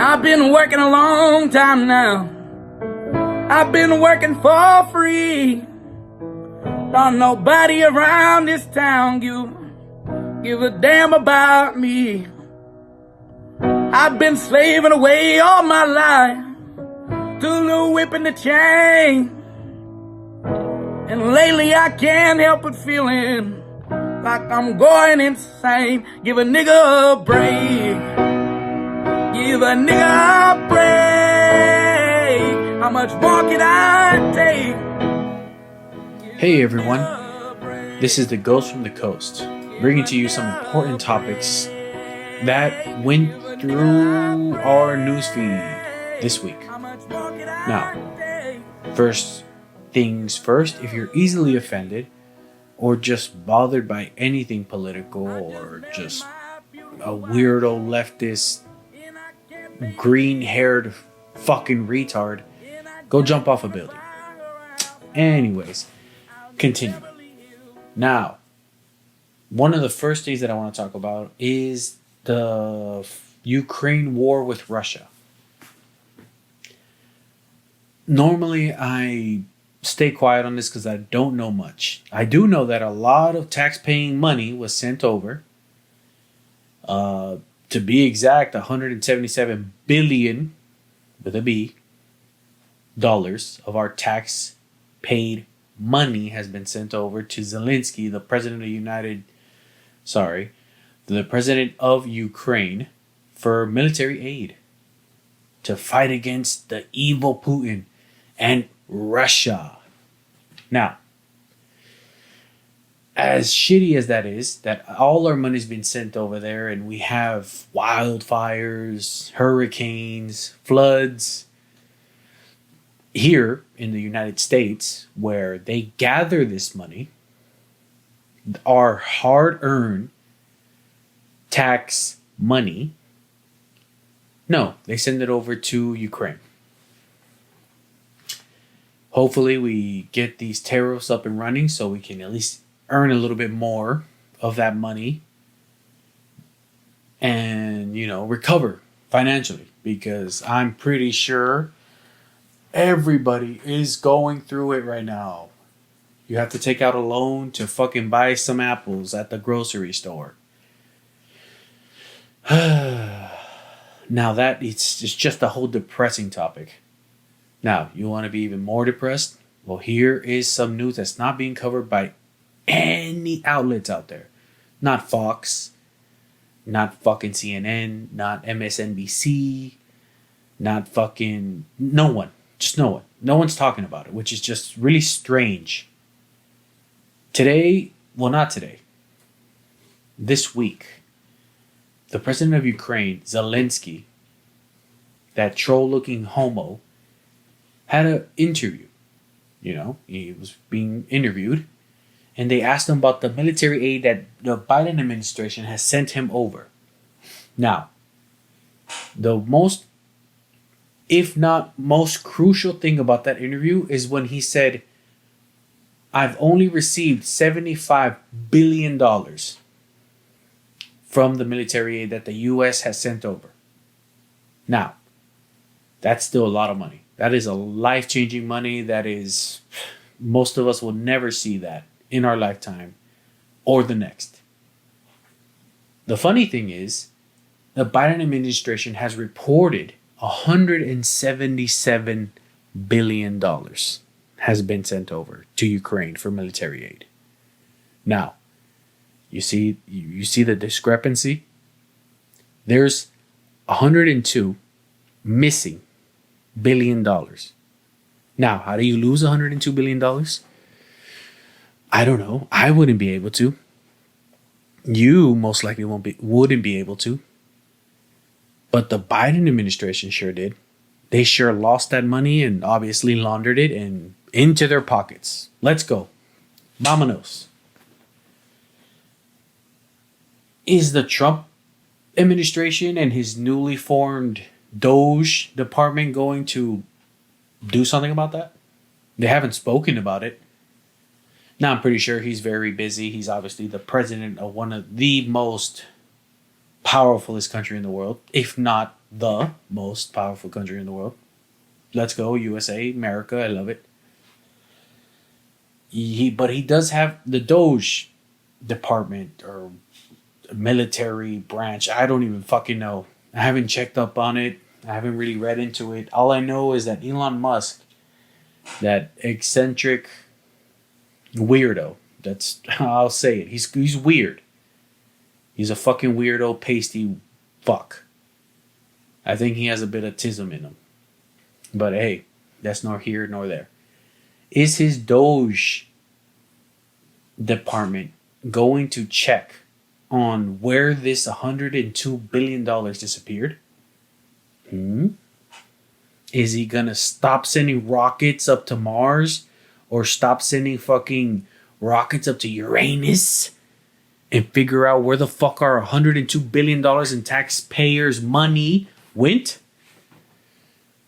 I've been working a long time now. I've been working for free. Don't nobody around this town give a damn about me. I've been slaving away all my life to the whip and the chain. And lately I can't help but feeling like I'm going insane. Give a nigga a break. Give a nigga a break. How much more can I take? Hey everyone, this is the Ghost from the Coast, bringing to you some important topics that went through our newsfeed this week. Now, first things first, if you're easily offended or just bothered by anything political or just a weirdo leftist green-haired fucking retard, go jump off a building. Anyways, continue. Now, one of the first things that I want to talk about is the Ukraine war with Russia. Normally, I stay quiet on this because I don't know much. I do know that a lot of tax-paying money was sent over. To be exact, 177 billion, with a B, dollars of our tax-paid money has been sent over to Zelensky, the president of Ukraine, for military aid to fight against the evil Putin and Russia. Now, as shitty as that is, that all our money's been sent over there and we have wildfires, hurricanes, floods here in the United States, where they gather this money, our hard-earned tax money. No, they send it over to Ukraine. Hopefully we get these tariffs up and running so we can at least earn a little bit more of that money and, recover financially, because I'm pretty sure everybody is going through it right now. You have to take out a loan to fucking buy some apples at the grocery store. Now that it's just a whole depressing topic. Now, you want to be even more depressed? Well, here is some news that's not being covered by any outlets out there. Not Fox, not fucking CNN, not MSNBC, not fucking no one. Just no one. No one's talking about it, which is just really strange. Not today. This week, the president of Ukraine, Zelensky, that troll-looking homo, had an interview. He was being interviewed, and they asked him about the military aid that the Biden administration has sent him over. Now, the most, if not most crucial thing about that interview is when he said, I've only received $75 billion from the military aid that the U.S. has sent over. Now, that's still a lot of money. That is a life-changing money. That is, most of us will never see that in our lifetime or the next. The funny thing is, the Biden administration has reported $177 billion has been sent over to Ukraine for military aid. Now, you see the discrepancy? There's 102 missing $1 billion. Now, how do you lose $102 billion? I don't know. I wouldn't be able to. You most likely wouldn't be able to. But the Biden administration sure did. They sure lost that money and obviously laundered it and into their pockets. Let's go. Vámonos. Is the Trump administration and his newly formed Doge department going to do something about that? They haven't spoken about it. Now, I'm pretty sure he's very busy. He's obviously the president of one of the most powerfulest country in the world, if not the most powerful country in the world. Let's go, USA, America. I love it. But he does have the Doge department or military branch. I don't even fucking know. I haven't checked up on it. I haven't really read into it. All I know is that Elon Musk, that eccentric weirdo, that's, I'll say it. He's weird. He's a fucking weirdo, pasty fuck. I think he has a bit of tism in him. But hey, that's nor here nor there. Is his Doge department going to check on where this $102 billion disappeared? Is he gonna stop sending rockets up to Mars? Or stop sending fucking rockets up to Uranus? And figure out where the fuck our $102 billion in taxpayers' money went?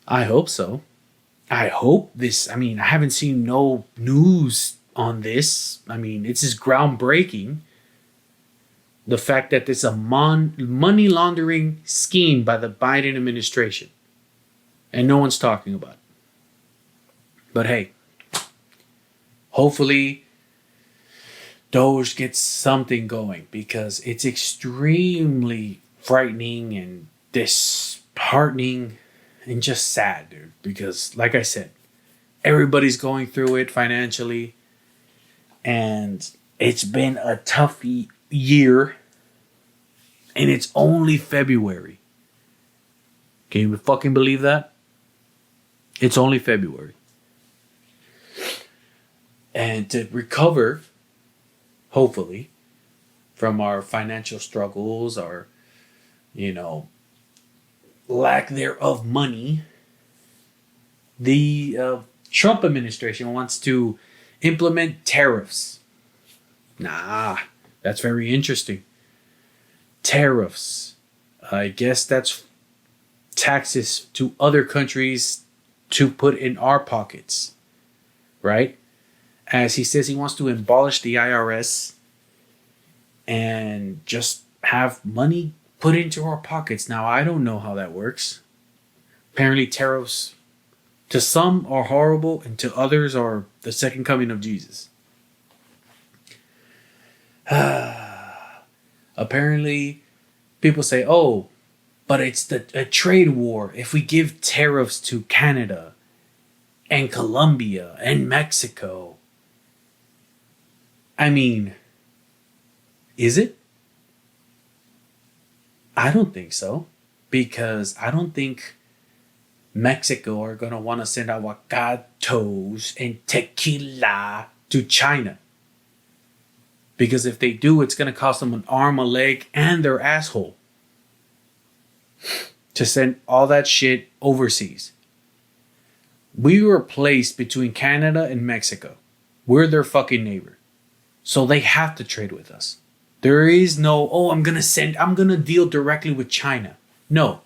I hope so. I hope this. I mean, I haven't seen no news on this. I mean, it's just groundbreaking. The fact that it's a money laundering scheme by the Biden administration. And no one's talking about it. But hey, hopefully Doge gets something going, because it's extremely frightening and disheartening and just sad, dude. Because like I said, everybody's going through it financially, and it's been a tough year, and it's only February. Can you fucking believe that? It's only February. And to recover, hopefully, from our financial struggles, our, lack thereof money, the Trump administration wants to implement tariffs. Nah, that's very interesting. Tariffs. I guess that's taxes to other countries to put in our pockets, right? As he says, he wants to abolish the IRS and just have money put into our pockets. Now, I don't know how that works. Apparently, tariffs to some are horrible and to others are the second coming of Jesus. Apparently, people say, oh, but it's a trade war. If we give tariffs to Canada and Colombia and Mexico. I mean, is it? I don't think so. Because I don't think Mexico are going to want to send avocados and tequila to China. Because if they do, it's going to cost them an arm, a leg, and their asshole to send all that shit overseas. We were placed between Canada and Mexico. We're their fucking neighbor. So they have to trade with us. There is no, I'm going to deal directly with China. No,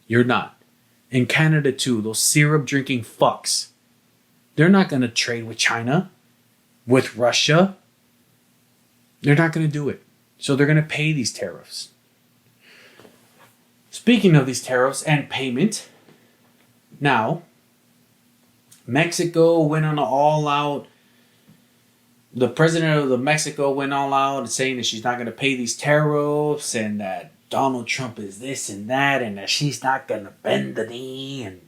you're not. In Canada too, those syrup drinking fucks. They're not going to trade with China, with Russia. They're not going to do it. So they're going to pay these tariffs. Speaking of these tariffs and payment, now, Mexico went on an all-out. The president of Mexico went all out saying that she's not going to pay these tariffs and that Donald Trump is this and that she's not going to bend the knee and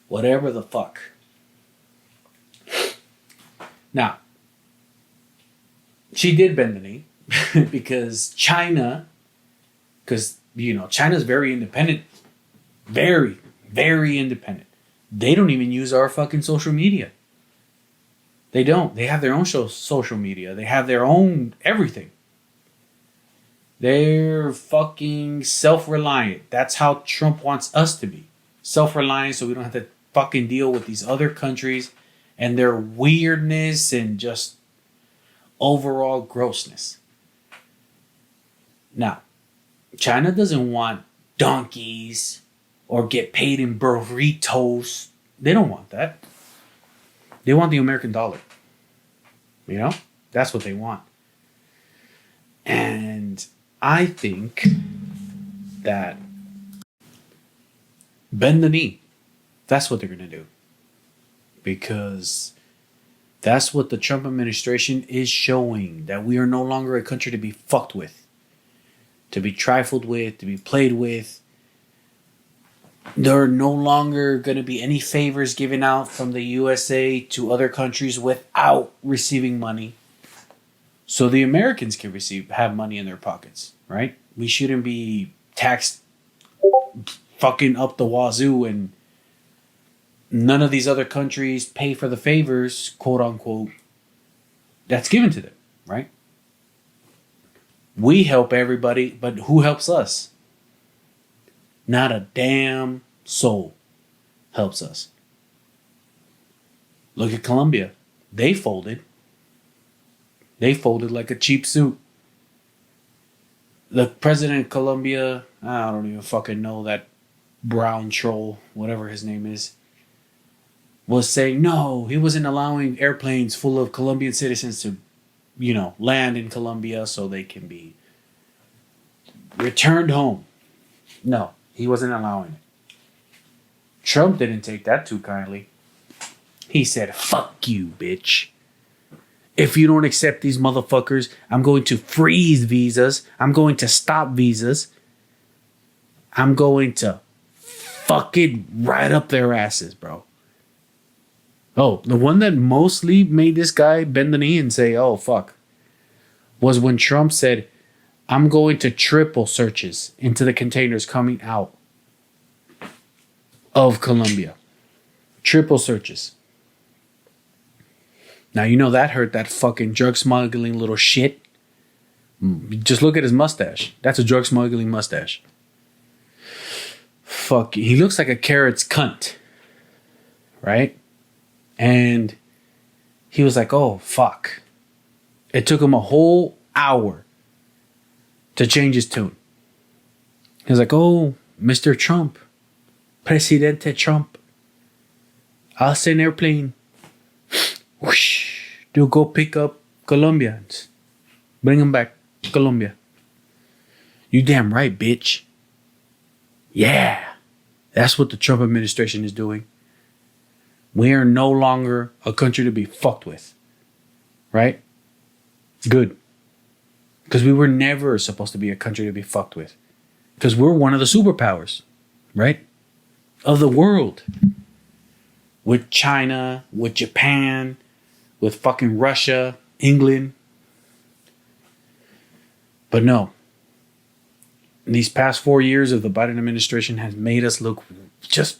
whatever the fuck. Now, she did bend the knee because China's very independent. Very, very independent. They don't even use our fucking social media. They don't. They have their own social media. They have their own everything. They're fucking self-reliant. That's how Trump wants us to be. Self-reliant so we don't have to fucking deal with these other countries and their weirdness and just overall grossness. Now, China doesn't want donkeys or get paid in burritos. They don't want that. They want the American dollar. That's what they want. And I think that Bend the knee. That's what they're going to do. Because that's what the Trump administration is showing. That we are no longer a country to be fucked with. To be trifled with. To be played with. There are no longer going to be any favors given out from the USA to other countries without receiving money. So the Americans can have money in their pockets, right? We shouldn't be taxed fucking up the wazoo and none of these other countries pay for the favors, quote unquote, that's given to them, right? We help everybody, but who helps us? Not a damn soul helps us. Look at Colombia. They folded. They folded like a cheap suit. The president of Colombia, I don't even fucking know, that brown troll, whatever his name is, was saying no, he wasn't allowing airplanes full of Colombian citizens to, land in Colombia so they can be returned home. No, he wasn't allowing it. Trump didn't take that too kindly. He said, fuck you, bitch. If you don't accept these motherfuckers, I'm going to freeze visas. I'm going to stop visas. I'm going to fucking right up their asses, bro. Oh, the one that mostly made this guy bend the knee and say, oh, fuck, was when Trump said, I'm going to triple searches into the containers coming out of Colombia. Triple searches. Now, that hurt that fucking drug smuggling little shit. Just look at his mustache. That's a drug smuggling mustache. Fuck, he looks like a carrot's cunt. Right? And he was like, oh, fuck. It took him a whole hour to change his tune. He was like, oh, Mr. Trump. Presidente Trump. I'll send an airplane. Whoosh. They'll go pick up Colombians. Bring them back to Colombia. You damn right, bitch. Yeah. That's what the Trump administration is doing. We are no longer a country to be fucked with. Right? Good. Because we were never supposed to be a country to be fucked with. Because we're one of the superpowers. Right? Of the world. With China, with Japan, with fucking Russia, England. But no. These past 4 years of the Biden administration has made us look just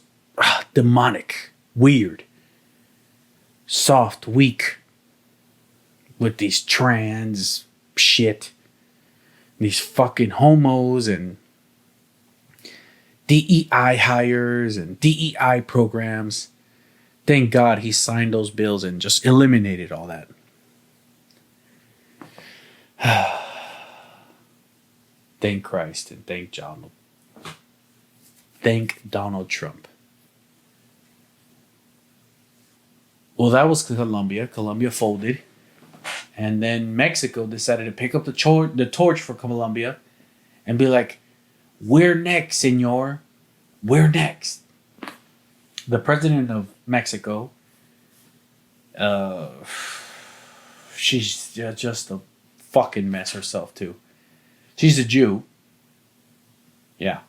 demonic, weird, soft, weak. With these trans shit. These fucking homos and DEI hires and DEI programs. Thank God he signed those bills and just eliminated all that. Thank Christ and thank Donald Trump. Well, that was Colombia. Colombia folded. And then Mexico decided to pick up the torch for Colombia and be like, we're next, senor. We're next. The president of Mexico, she's just a fucking mess herself, too. She's a Jew. Yeah.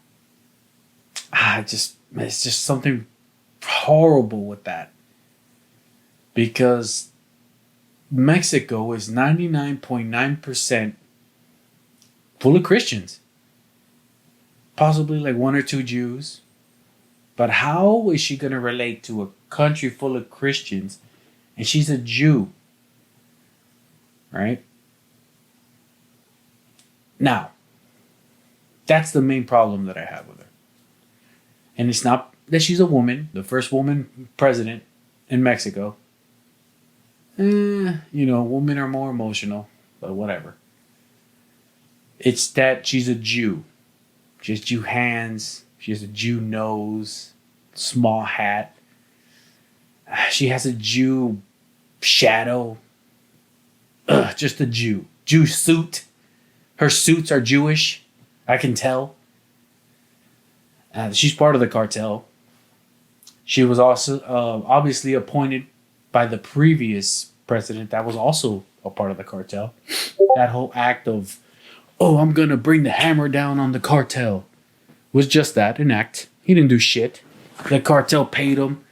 It's just something horrible with that. Because Mexico is 99.9% full of Christians. Possibly like 1 or 2 Jews. But how is she going to relate to a country full of Christians and she's a Jew? Right? Now, that's the main problem that I have with her. And it's not that she's a woman, the first woman president in Mexico. Women are more emotional, but whatever. It's that she's a Jew. She has Jew hands. She has a Jew nose, small hat. She has a Jew shadow. Just a Jew. Jew suit. Her suits are Jewish. I can tell. She's part of the cartel. She was also obviously appointed by the previous president that was also a part of the cartel. That whole act of, oh, I'm going to bring the hammer down on the cartel was just that, an act. He didn't do shit. The cartel paid him.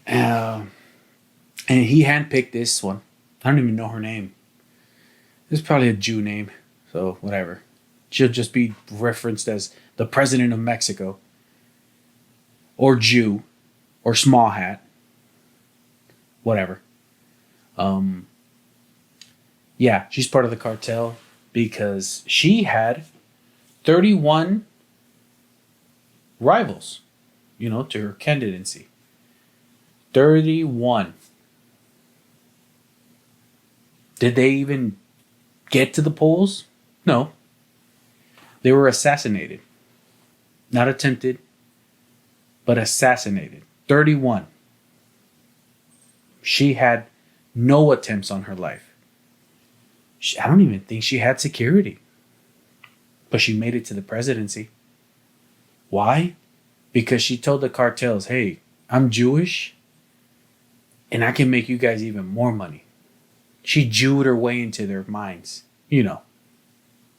And he handpicked this one. I don't even know her name. It's probably a Jew name, so whatever. She'll just be referenced as the president of Mexico, or Jew, or small hat, whatever. Yeah, she's part of the cartel because she had 31 rivals, to her candidacy. 31. Did they even get to the polls? No. They were assassinated. Not attempted, but assassinated. 31. She had no attempts on her life. I don't even think she had security. But she made it to the presidency. Why? Because she told the cartels, hey, I'm Jewish, and I can make you guys even more money. She Jewed her way into their minds. You know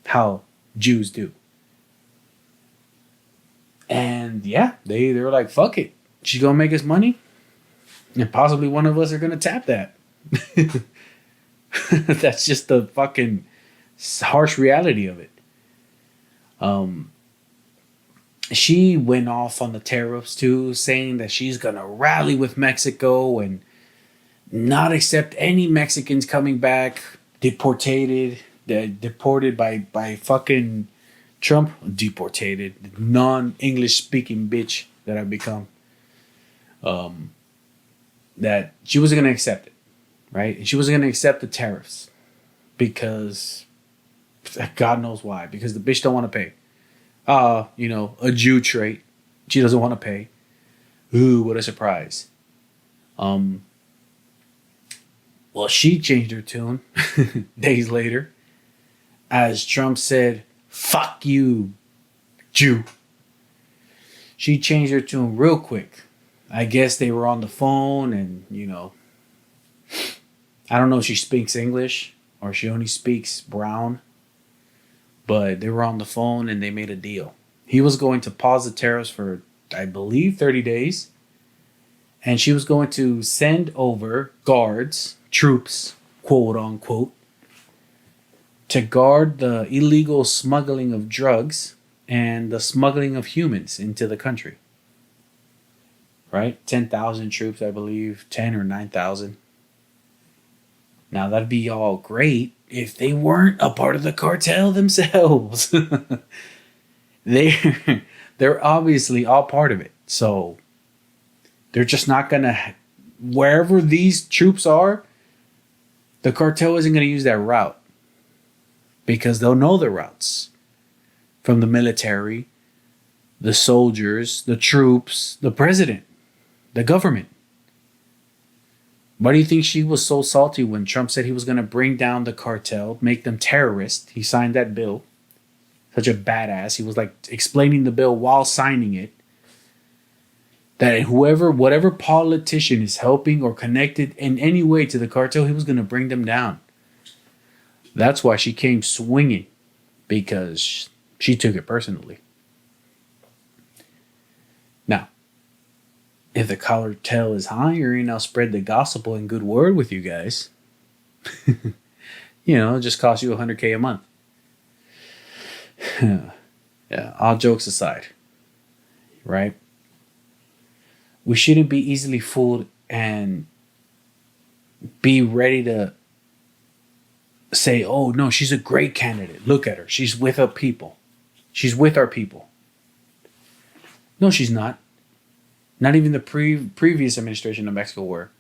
how Jews do. And yeah, they were like, fuck it. She's going to make us money. And possibly one of us are going to tap that. That's just the fucking harsh reality of it. She went off on the tariffs too, saying that she's going to rally with Mexico and not accept any Mexicans coming back, deported by fucking Trump. Deported, non-English speaking bitch that I've become. That she wasn't going to accept it, right? And she wasn't going to accept the tariffs because God knows why. Because the bitch don't want to pay. A Jew trait. She doesn't want to pay. Ooh, what a surprise. Well, she changed her tune days later as Trump said, fuck you, Jew. She changed her tune real quick. I guess they were on the phone and, I don't know if she speaks English or she only speaks brown. But they were on the phone and they made a deal. He was going to pause the tariffs for, I believe, 30 days. And she was going to send over guards, troops, quote unquote, to guard the illegal smuggling of drugs and the smuggling of humans into the country. Right? 10,000 troops, I believe, 10 or 9,000. Now, that'd be all great if they weren't a part of the cartel themselves. They're obviously all part of it. So they're just not going to... Wherever these troops are, the cartel isn't going to use that route. Because they'll know the routes. From the military, the soldiers, the troops, the president, the government. Why do you think she was so salty when Trump said he was going to bring down the cartel, make them terrorists? He signed that bill. Such a badass. He was like explaining the bill while signing it. That whatever politician is helping or connected in any way to the cartel, he was going to bring them down. That's why she came swinging. Because she took it personally. Now, if the cartel is hungry, I'll spread the gospel and good word with you guys. It'll just cost you $100K a month. Yeah, all jokes aside. Right? We shouldn't be easily fooled and be ready to say, oh, no, she's a great candidate. Look at her. She's with our people. She's with our people. No, she's not. Not even the previous administration of Mexico were.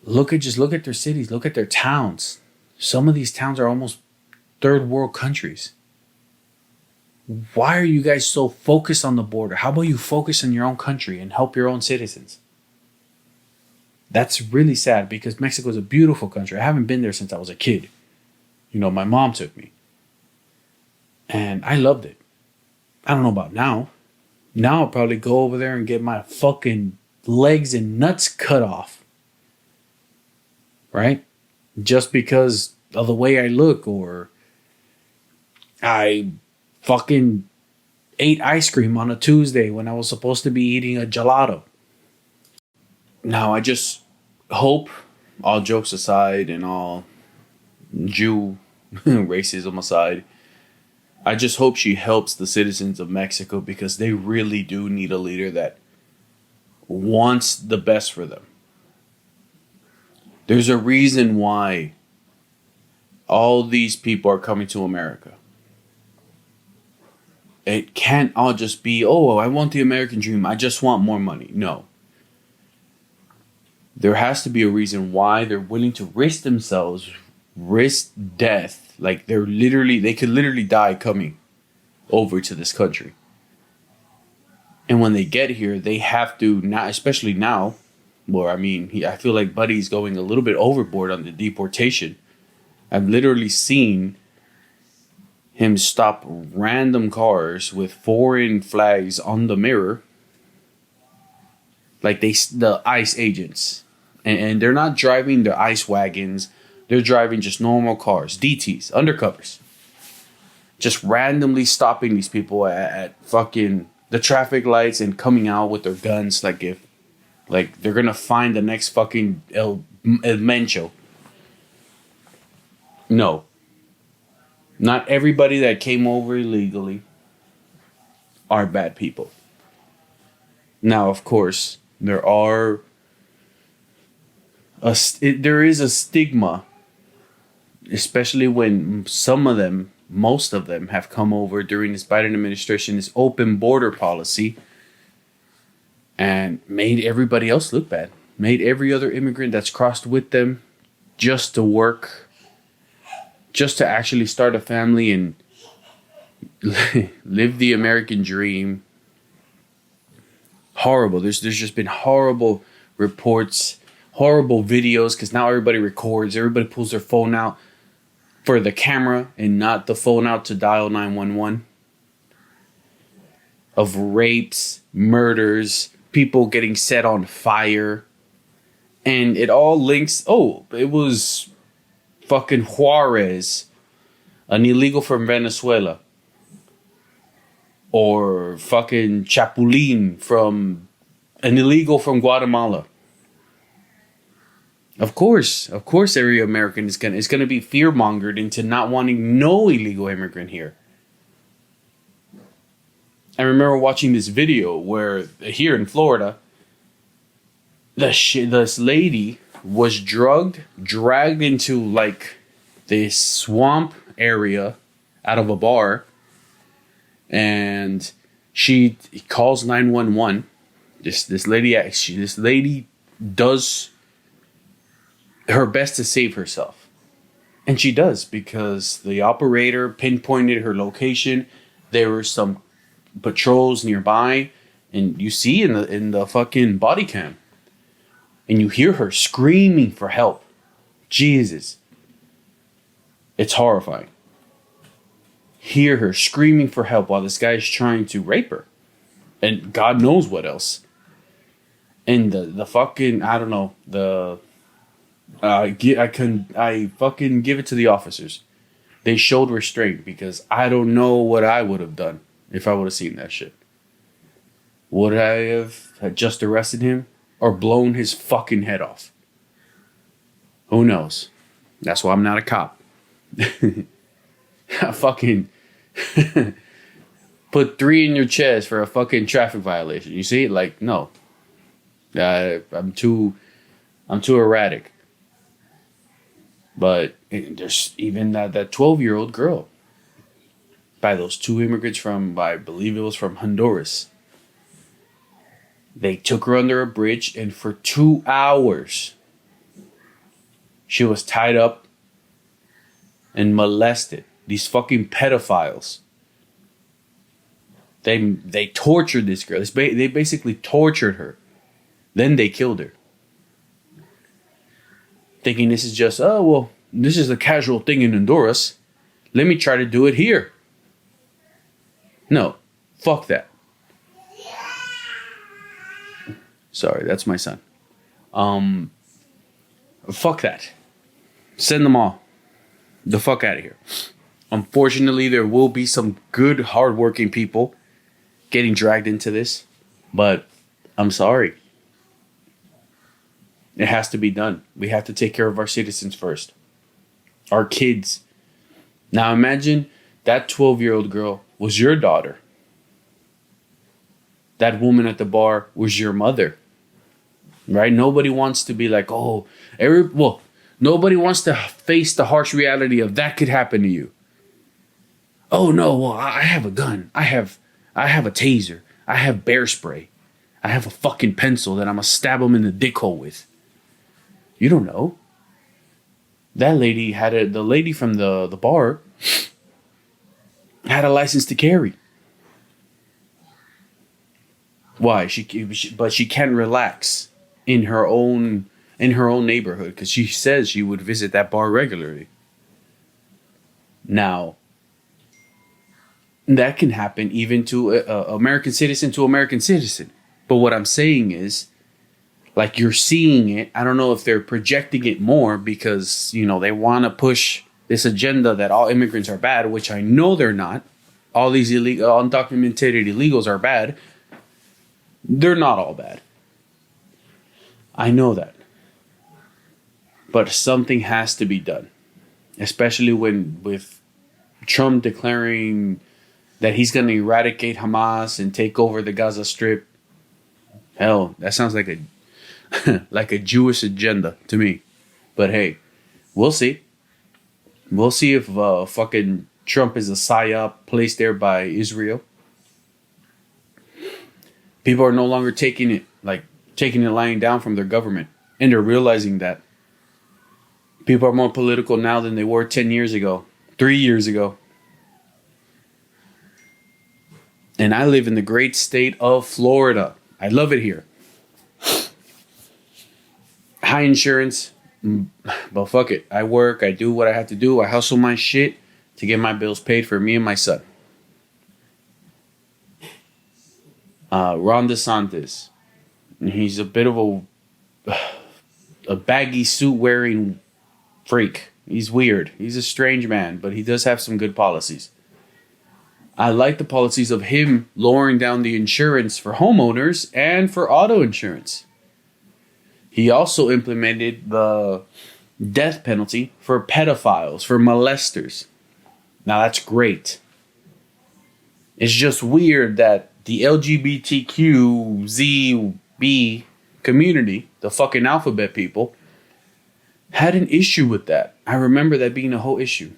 Look at their cities. Look at their towns. Some of these towns are almost third world countries. Why are you guys so focused on the border? How about you focus on your own country and help your own citizens? That's really sad because Mexico is a beautiful country. I haven't been there since I was a kid. My mom took me. And I loved it. I don't know about now. Now I'll probably go over there and get my fucking legs and nuts cut off. Right? Just because of the way I look, or I fucking ate ice cream on a Tuesday when I was supposed to be eating a gelato. Now, I just hope, all jokes aside and all Jew racism aside, I just hope she helps the citizens of Mexico, because they really do need a leader that wants the best for them. There's a reason why all these people are coming to America. It can't all just be, oh, I want the American dream, I just want more money. No. There has to be a reason why they're willing to risk themselves, risk death. Like they could literally die coming over to this country. And when they get here, they have to, now, especially now, where I feel like Buddy's going a little bit overboard on the deportation. I've literally seen him stop random cars with foreign flags on the mirror, like the ICE agents, and they're not driving their ICE wagons, they're driving just normal cars, DTs, undercovers, just randomly stopping these people at fucking the traffic lights and coming out with their guns, like they're gonna find the next fucking El Mencho. No. Not everybody that came over illegally are bad people. Now, of course, there is a stigma, especially when most of them have come over during this Biden administration, this open border policy, and made everybody else look bad. Made every other immigrant that's crossed with them just to work, just to actually start a family and live the American dream. Horrible. There's just been horrible reports, horrible videos, because now everybody records. Everybody pulls their phone out for the camera and not the phone out to dial 911. Of rapes, murders, people getting set on fire. And it all links. Oh, it was fucking Juarez, an illegal from Venezuela, or fucking Chapulín, from an illegal from Guatemala. Of course, every American is gonna be fear-mongered into not wanting no illegal immigrant here. I remember watching this video where here in Florida, this lady was dragged into like this swamp area out of a bar, and she calls 911. This lady does her best to save herself, and she does, because the operator pinpointed her location. There were some patrols nearby, and you see in the fucking body cam. And you hear her screaming for help. Jesus. It's horrifying. Hear her screaming for help while this guy is trying to rape her. And God knows what else. And the fucking, I don't know, I fucking give it to the officers. They showed restraint, because I don't know what I would have done if I would have seen that shit. Would I have just arrested him? Or blown his fucking head off? Who knows? That's why I'm not a cop. I fucking put 3 in your chest for a fucking traffic violation. You see? Like, no. I'm too erratic. But there's even that 12-year-old girl by those 2 immigrants from, I believe it was from Honduras. They took her under a bridge, and for 2 hours, she was tied up and molested. These fucking pedophiles. They tortured this girl. They basically tortured her. Then they killed her. Thinking this is just, oh, well, this is a casual thing in Honduras. Let me try to do it here. No, fuck that. Sorry, that's my son. Fuck that. Send them all the fuck out of here. Unfortunately, there will be some good, hardworking people getting dragged into this, but I'm sorry. It has to be done. We have to take care of our citizens first. Our kids. Now imagine that 12-year-old girl was your daughter. That woman at the bar was your mother. Right? Nobody wants to be like, nobody wants to face the harsh reality of that could happen to you. Oh no, well, I have a gun. I have a taser. I have bear spray. I have a fucking pencil that I'm gonna stab them in the dick hole with. You don't know. That lady the lady from the bar had a license to carry. Why? But she can't relax in her own neighborhood because she says she would visit that bar regularly. Now, that can happen even to American citizen to American citizen. But what I'm saying is, like, you're seeing it. I don't know if they're projecting it more because, they want to push this agenda that all immigrants are bad, which I know they're not. All these illegal, undocumented illegals are bad. They're not all bad. I know that. But something has to be done. Especially with Trump declaring that he's going to eradicate Hamas and take over the Gaza Strip. Hell, that sounds like a Jewish agenda to me. But hey, we'll see. We'll see if fucking Trump is a psyop placed there by Israel. People are no longer taking it lying down from their government. And they're realizing that people are more political now than they were 10 years ago, 3 years ago. And I live in the great state of Florida. I love it here. High insurance, but fuck it. I work, I do what I have to do. I hustle my shit to get my bills paid for me and my son. Ron DeSantis, he's a bit of a baggy suit wearing freak. He's weird. He's a strange man, but he does have some good policies. I like the policies of him lowering down the insurance for homeowners and for auto insurance. He also implemented the death penalty for pedophiles, for molesters. Now that's great. It's just weird that the LGBTQZB community, the fucking alphabet people, had an issue with that. I remember that being a whole issue.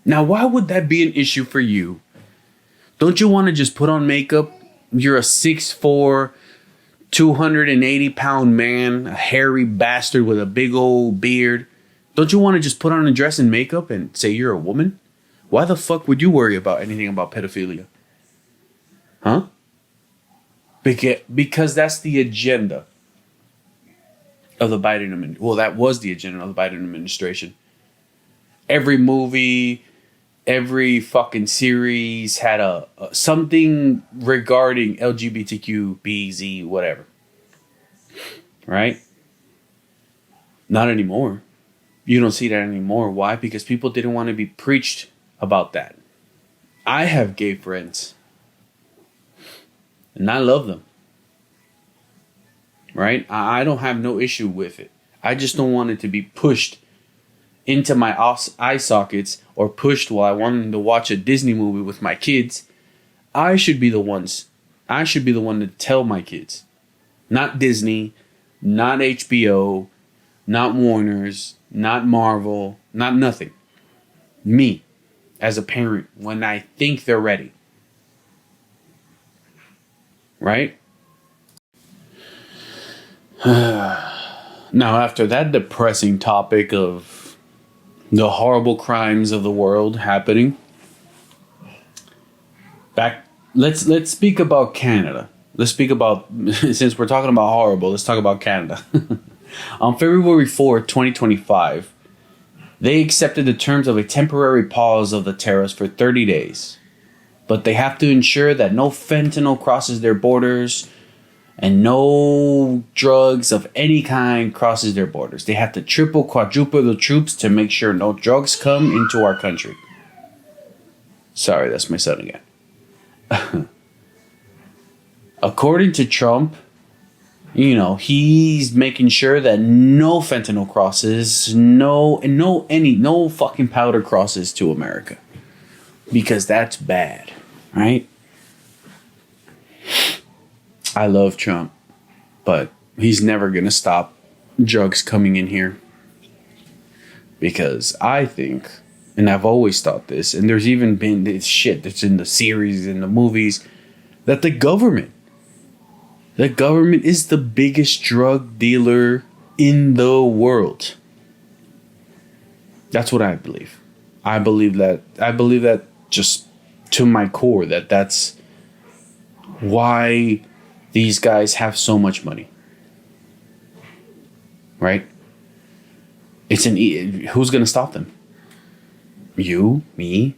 Now, why would that be an issue for you? Don't you want to just put on makeup? You're a 6'4", 280-pound man, a hairy bastard with a big old beard. Don't you want to just put on a dress and makeup and say you're a woman? Why the fuck would you worry about anything about pedophilia? Huh? Because that's the agenda of the Biden administration. Well, that was the agenda of the Biden administration. Every movie, every fucking series had a something regarding LGBTQ, B, Z, whatever. Right? Not anymore. You don't see that anymore. Why? Because people didn't want to be preached about that. I have gay friends. And I love them. Right? I don't have no issue with it. I just don't want it to be pushed into my eye sockets or pushed while I wanted to watch a Disney movie with my kids. I should be the one to tell my kids. Not Disney, not HBO, not Warner's, not Marvel, not nothing. Me, as a parent, when I think they're ready. Right? Now, after that depressing topic of the horrible crimes of the world happening, let's speak about Canada. Let's speak about, since we're talking about horrible, let's talk about Canada. On February 4th, 2025, they accepted the terms of a temporary pause of the tariffs for 30 days. But they have to ensure that no fentanyl crosses their borders and no drugs of any kind crosses their borders. They have to triple, quadruple the troops to make sure no drugs come into our country. Sorry, that's my son again. According to Trump, you know, he's making sure that no fentanyl crosses, no fucking powder crosses to America. Because that's bad, right? I love Trump, but he's never going to stop drugs coming in here. Because I think, and I've always thought this, and there's even been this shit that's in the series, in the movies, that the government is the biggest drug dealer in the world. That's what I believe. I believe that just to my core, that's why these guys have so much money. Right? Who's going to stop them? You, me,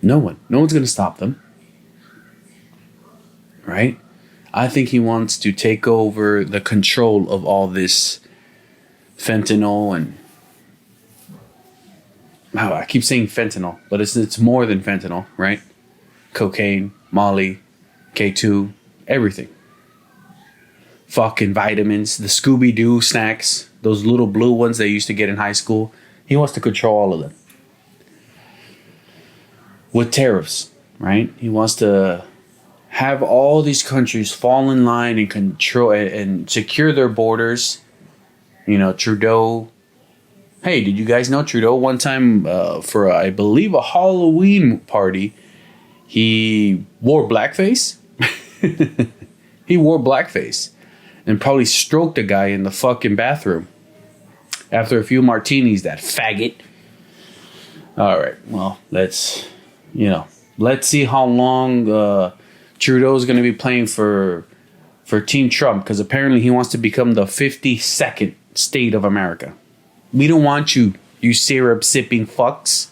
no one. No one's going to stop them. Right? I think he wants to take over the control of all this fentanyl and... Wow, I keep saying fentanyl, but it's more than fentanyl, right? Cocaine, Molly, K2, everything. Fucking vitamins, the Scooby-Doo snacks, those little blue ones they used to get in high school. He wants to control all of them. With tariffs, right? He wants to have all these countries fall in line and control and secure their borders. You know, Trudeau. Hey, did you guys know Trudeau one time for, I believe, a Halloween party, he wore blackface? He wore blackface and probably stroked a guy in the fucking bathroom after a few martinis, that faggot. All right, well, let's see how long Trudeau's going to be playing for Team Trump, because apparently he wants to become the 52nd state of America. We don't want you, you syrup sipping fucks.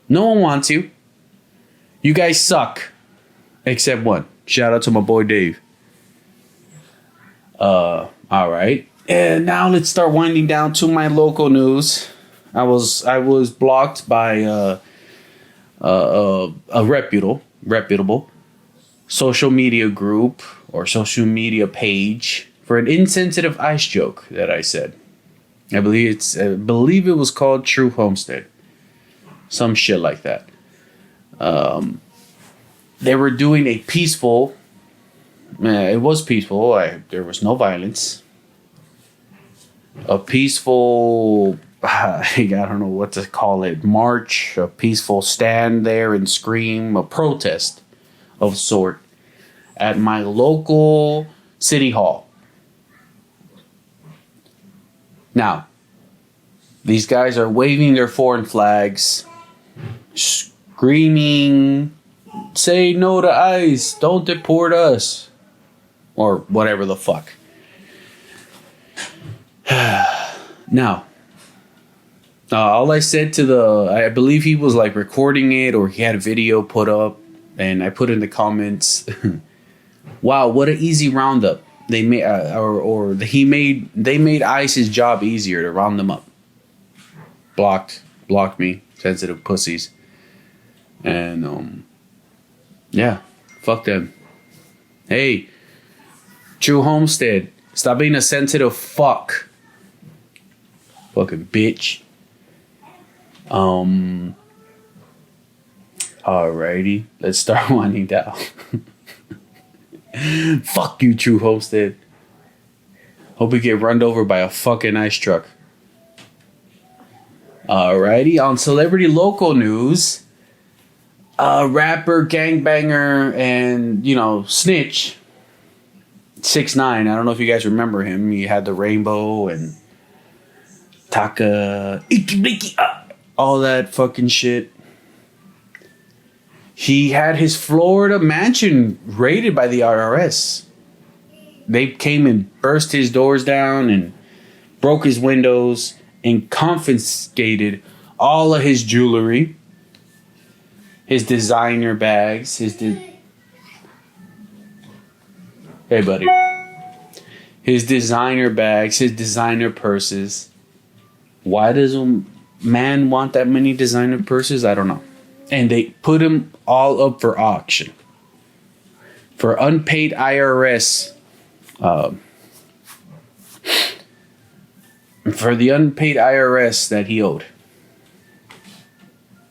No one wants you. You guys suck. Except one. Shout out to my boy Dave. All right. And now let's start winding down to my local news. I was blocked by a reputable social media group or social media page for an insensitive ice joke that I said. I believe it was called True Homestead. Some shit like that. They were doing a peaceful... it was peaceful. There was no violence. A peaceful... I don't know what to call it. March. A peaceful stand there and scream. A protest of sort. At my local city hall. Now, these guys are waving their foreign flags, screaming, say no to ICE, don't deport us, or whatever the fuck. Now, all I said to I believe he was like recording it, or he had a video put up, and I put in the comments, wow, what an easy roundup. They made, they made ICE's job easier to round them up. Blocked me, sensitive pussies, and yeah, fuck them. Hey, True Homestead, stop being a sensitive fuck, fucking bitch. Alrighty, let's start winding down. Fuck you, True Homestead. Hope we get run over by a fucking ice truck. Alrighty, on celebrity local news, rapper, gangbanger, and, snitch, 6ix9ine. I don't know if you guys remember him. He had the rainbow and Taka, all that fucking shit. He had his Florida mansion raided by the IRS. They came and burst his doors down and broke his windows and confiscated all of his jewelry, his designer bags, Hey, buddy. His designer bags, his designer purses. Why does a man want that many designer purses? I don't know. And they put them all up for auction. For unpaid IRS. For the unpaid IRS that he owed.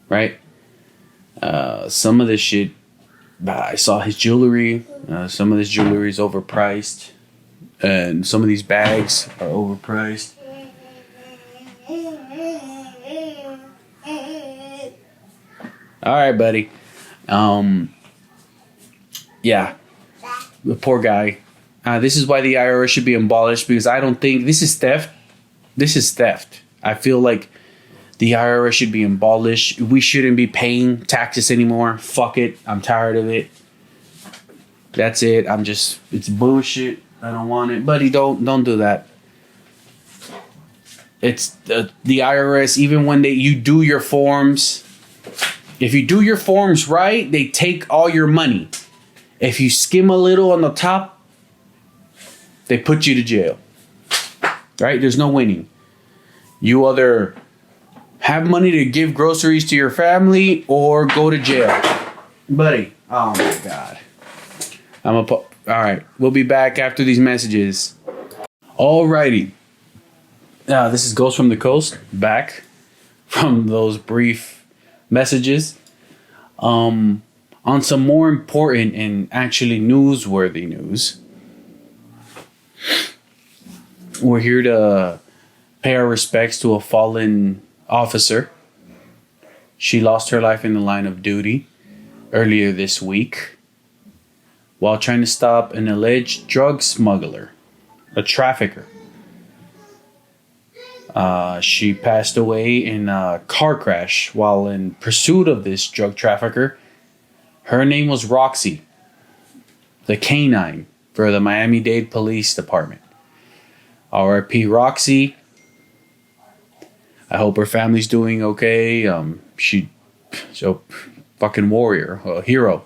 Right? Some of this shit, I saw his jewelry. Some of this jewelry is overpriced. And some of these bags are overpriced. All right, buddy. Yeah. The poor guy. This is why the IRS should be abolished, because I don't think this is theft. This is theft. I feel like the IRS should be abolished. We shouldn't be paying taxes anymore. Fuck it. I'm tired of it. That's it. It's bullshit. I don't want it. Buddy, don't do that. It's the IRS, even when you do your forms. If you do your forms right, they take all your money. If you skim a little on the top, they put you to jail. Right? There's no winning. You either have money to give groceries to your family or go to jail. Buddy, oh my God. All right, we'll be back after these messages. Alrighty. This is Ghost from the Coast, back from those brief messages. On some more important and actually newsworthy news. We're here to pay our respects to a fallen officer. She lost her life in the line of duty earlier this week while trying to stop an alleged drug smuggler, a trafficker. She passed away in a car crash while in pursuit of this drug trafficker. Her name was Roxy, the canine for the Miami-Dade Police Department. R.I.P. Roxy. I hope her family's doing okay. She's a fucking warrior, a hero.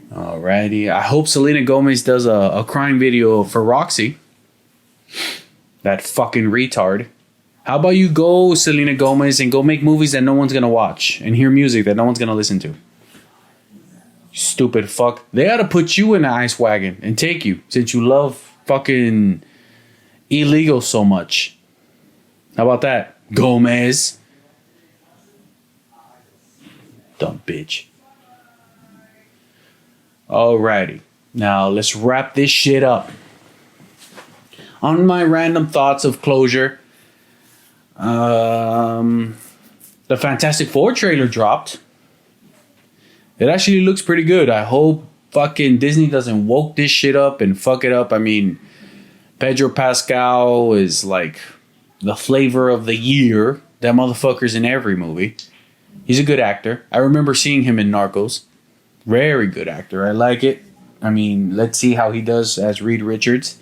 Alrighty. I hope Selena Gomez does a crime video for Roxy. That fucking retard. How about you go, Selena Gomez, and go make movies that no one's gonna watch and hear music that no one's gonna listen to? Stupid fuck. They ought to put you in the ice wagon and take you, since you love fucking illegal so much. How about that, Gomez? Dumb bitch. Alrighty. Now let's wrap this shit up. On my random thoughts of closure, the Fantastic Four trailer dropped. It actually looks pretty good. I hope fucking Disney doesn't woke this shit up and fuck it up. I mean, Pedro Pascal is like the flavor of the year. That motherfucker's in every movie. He's a good actor. I remember seeing him in Narcos. Very good actor. I like it. I mean, let's see how he does as Reed Richards.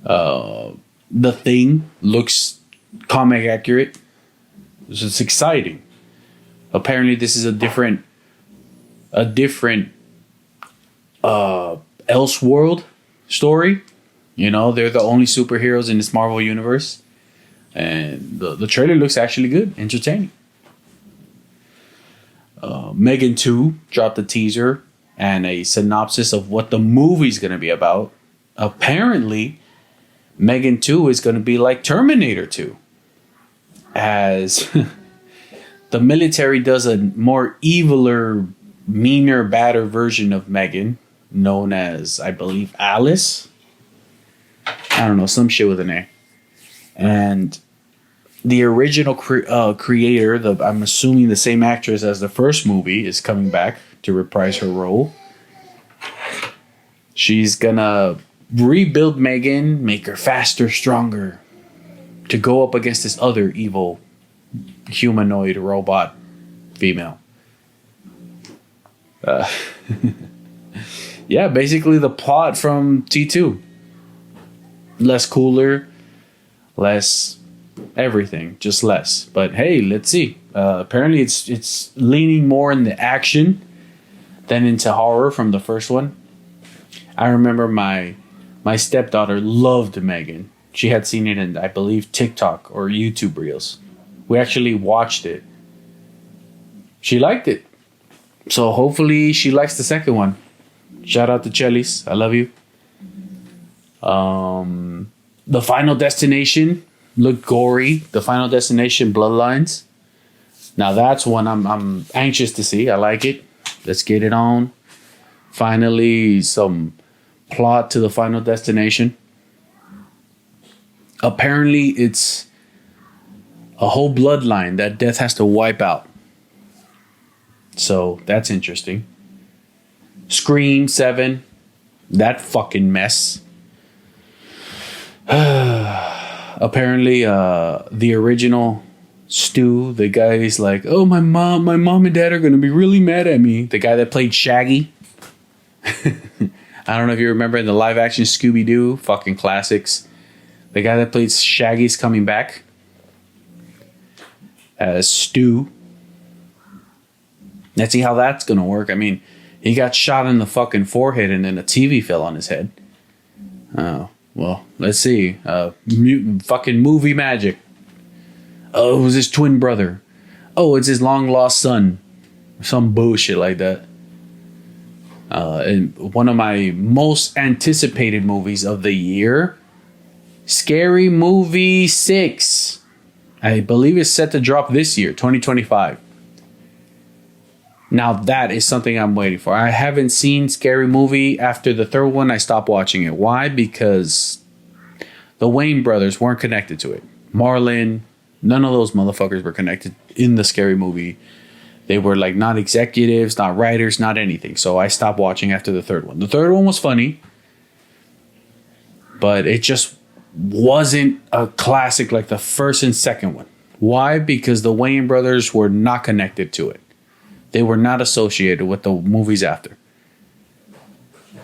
The Thing looks comic accurate. It's exciting. Apparently, this is a different Elseworld story. You know, they're the only superheroes in this Marvel universe. And the trailer looks actually good, entertaining. Megan 2 dropped a teaser and a synopsis of what the movie's going to be about. Apparently, Megan 2 is going to be like Terminator 2. As the military does a more eviler, meaner, badder version of Megan, known as, I believe, Alice. I don't know, some shit with an A. And the original creator, I'm assuming the same actress as the first movie, is coming back to reprise her role. She's gonna rebuild Megan, make her faster, stronger, to go up against this other evil humanoid robot female. Yeah, basically the plot from T2. Less cooler, less everything, just less. But hey, let's see. Apparently it's leaning more in the action than into horror from the first one. I remember my stepdaughter loved Megan. She had seen it in, I believe, TikTok or YouTube Reels. We actually watched it. She liked it. So hopefully she likes the second one. Shout out to Chelly's. I love you. The Final Destination looked gory. The Final Destination Bloodlines. Now that's one I'm anxious to see. I like it. Let's get it on. Finally, some plot to the Final Destination. Apparently, it's a whole bloodline that death has to wipe out. So that's interesting. Scream 7. That fucking mess. Apparently, the original Stu, the guy's like, oh, my mom and dad are gonna be really mad at me. The guy that played Shaggy. I don't know if you remember in the live action Scooby-Doo, fucking classics. The guy that played Shaggy's coming back as Stu. Let's see how that's gonna work. I mean, he got shot in the fucking forehead and then a TV fell on his head. Oh, well, let's see. Fucking movie magic. Oh, it was his twin brother. Oh, it's his long lost son. Some bullshit like that. And one of my most anticipated movies of the year, Scary Movie 6. I believe it's set to drop this year, 2025. Now that is something I'm waiting for. I haven't seen Scary Movie. After the third one, I stopped watching it. Why? Because the Wayne brothers weren't connected to it. Marlon, none of those motherfuckers were connected in the Scary Movie. They were like not executives, not writers, not anything. So I stopped watching after the third one. The third one was funny, but it just wasn't a classic like the first and second one. Why? Because the Wayne brothers were not connected to it. They were not associated with the movies after.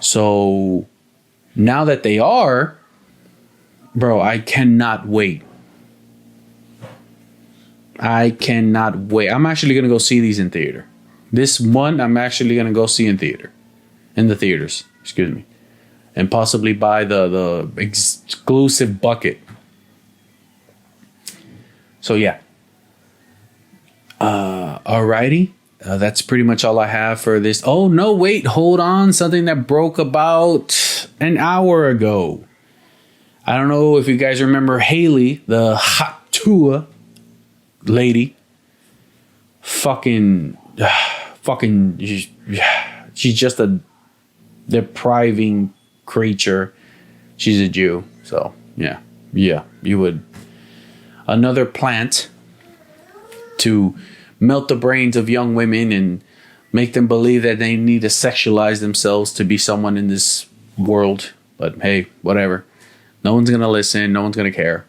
So now that they are, bro, I cannot wait. I cannot wait. I'm actually going to go see these in theater. This one, I'm actually going to go see in theater. In the theaters, excuse me. And possibly buy the exclusive bucket. So, yeah. Alrighty. That's pretty much all I have for this. Oh, no, wait. Hold on. Something that broke about an hour ago. I don't know if you guys remember Haley, the hot tour lady. Fucking, she's just a depriving creature. She's a Jew. So, yeah, you would. Another plant to melt the brains of young women and make them believe that they need to sexualize themselves to be someone in this world. But hey, whatever. No one's going to listen. No one's going to care.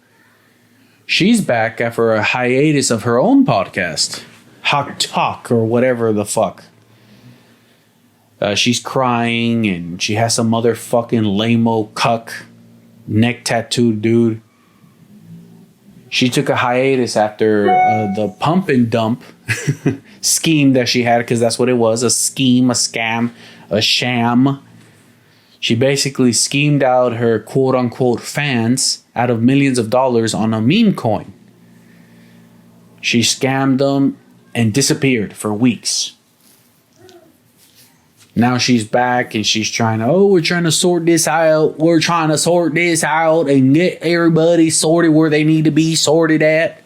She's back after a hiatus of her own podcast. Hot Talk or whatever the fuck. She's crying and she has some motherfucking lame-o cuck neck tattooed dude. She took a hiatus after the pump and dump scheme that she had, because that's what it was, a scheme, a scam, a sham. She basically schemed out her quote-unquote fans out of millions of dollars on a meme coin. She scammed them and disappeared for weeks. Now she's back and she's we're trying to sort this out. We're trying to sort this out and get everybody sorted where they need to be sorted at.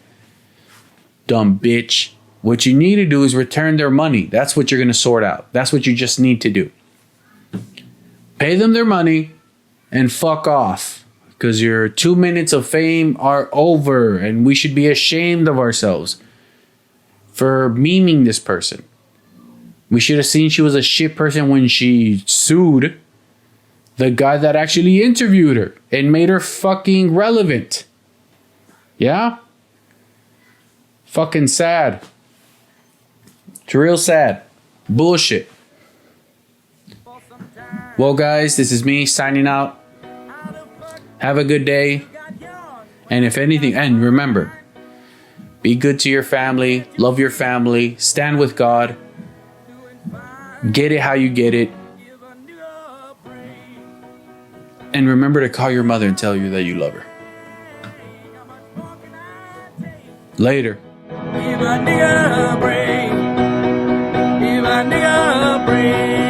Dumb bitch. What you need to do is return their money. That's what you're going to sort out. That's what you just need to do. Pay them their money and fuck off. Because your 2 minutes of fame are over and we should be ashamed of ourselves for memeing this person. We should have seen she was a shit person when she sued the guy that actually interviewed her and made her fucking relevant. Yeah? Fucking sad. It's real sad. Bullshit. Well, guys, this is me signing out. Have a good day. And if anything, and remember, be good to your family, love your family, stand with God. Get it how you get it. And remember to call your mother and tell her that you love her. Later. Give a nigga a break. Give a nigga a break.